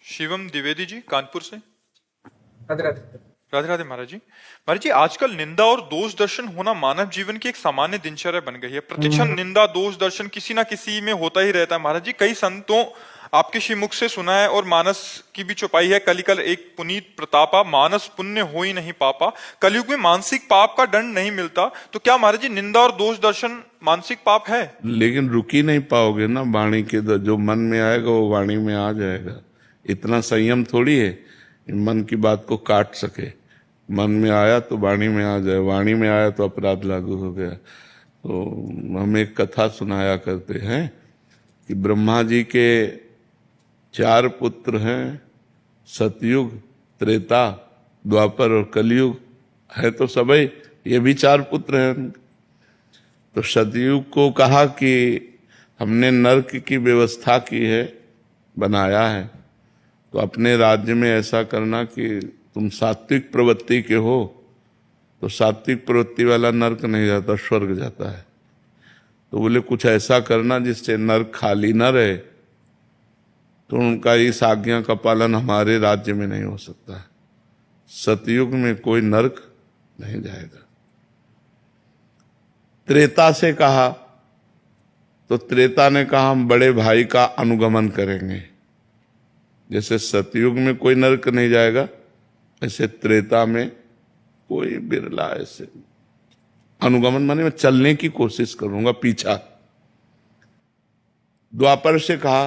शिवम द्विवेदी जी कानपुर से। राधे राधे। राधे राधे महाराज जी। महाराज जी, आजकल निंदा और दोष दर्शन होना मानव जीवन की एक सामान्य दिनचर्या बन गई है। प्रतिक्षण निंदा दोष दर्शन किसी ना किसी में होता ही रहता है। महाराज जी, कई संतों आपके श्रीमुख से सुना है और मानस की भी छुपाई है। कलिकल एक पुनीत प्रतापा, मानस पुण्य हो ही नहीं पापा। कलयुग में मानसिक पाप का दंड नहीं मिलता, तो क्या महाराज जी निंदा और दोष दर्शन मानसिक पाप है? लेकिन रुक ही नहीं पाओगे ना। वाणी के जो मन में आएगा वो वाणी में आ जाएगा। इतना संयम थोड़ी है मन की बात को काट सके। मन में आया तो वाणी में आ जाए, वाणी में आया तो अपराध लागू हो गया। तो हम एक कथा सुनाया करते हैं कि ब्रह्मा जी के 4 पुत्र हैं। सतयुग, त्रेता, द्वापर और कलयुग है तो सबई, ये भी 4 पुत्र हैं। तो सतयुग को कहा कि हमने नरक की व्यवस्था की है, बनाया है, तो अपने राज्य में ऐसा करना कि तुम सात्विक प्रवृत्ति के हो, तो सात्विक प्रवृत्ति वाला नरक नहीं जाता, स्वर्ग जाता है। तो बोले कुछ ऐसा करना जिससे नरक खाली न रहे। तो उनका इस आज्ञा का पालन हमारे राज्य में नहीं हो सकता है। सतयुग में कोई नरक नहीं जाएगा। त्रेता से कहा तो त्रेता ने कहा हम बड़े भाई का अनुगमन करेंगे। जैसे सतयुग में कोई नरक नहीं जाएगा, ऐसे त्रेता में कोई बिरला ऐसे अनुगमन माने मैं चलने की कोशिश करूंगा पीछा। द्वापर से कहा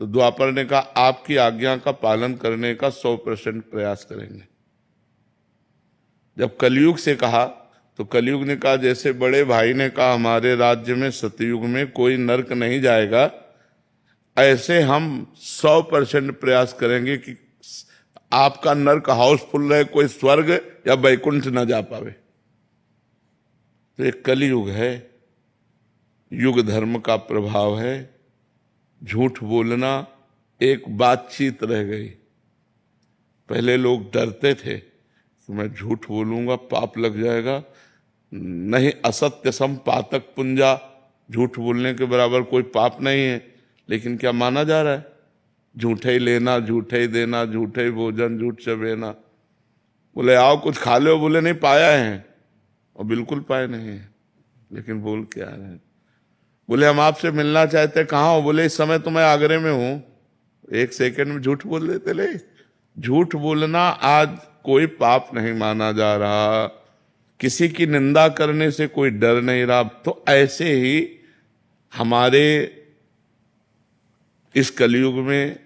तो द्वापर ने कहा आपकी आज्ञा का पालन करने का 100% प्रयास करेंगे। जब कलयुग से कहा तो कलयुग ने कहा जैसे बड़े भाई ने कहा हमारे राज्य में सतयुग में कोई नरक नहीं जाएगा, ऐसे हम 100% प्रयास करेंगे कि आपका नरक हाउसफुल रहे, कोई स्वर्ग या वैकुंठ न जा पावे। तो एक कलयुग है, युग धर्म का प्रभाव है। झूठ बोलना एक बातचीत रह गई। पहले लोग डरते थे कि मैं झूठ बोलूंगा पाप लग जाएगा। नहीं, असत्य सम पातक पुंजा, झूठ बोलने के बराबर कोई पाप नहीं है। लेकिन क्या माना जा रहा है? झूठे ही लेना, झूठे ही देना, झूठे ही भोजन, झूठ चबेना। बोले आओ कुछ खा लो, बोले नहीं पाया है, और बिल्कुल पाए नहीं है, लेकिन बोल के आ रहे हैं। बोले हम आपसे मिलना चाहते, कहाँ हो? बोले इस समय तो मैं आगरे में हूं। 1 सेकंड में झूठ बोल देते। ले, झूठ बोलना आज कोई पाप नहीं माना जा रहा। किसी की निंदा करने से कोई डर नहीं रहा। तो ऐसे ही हमारे इस कलयुग में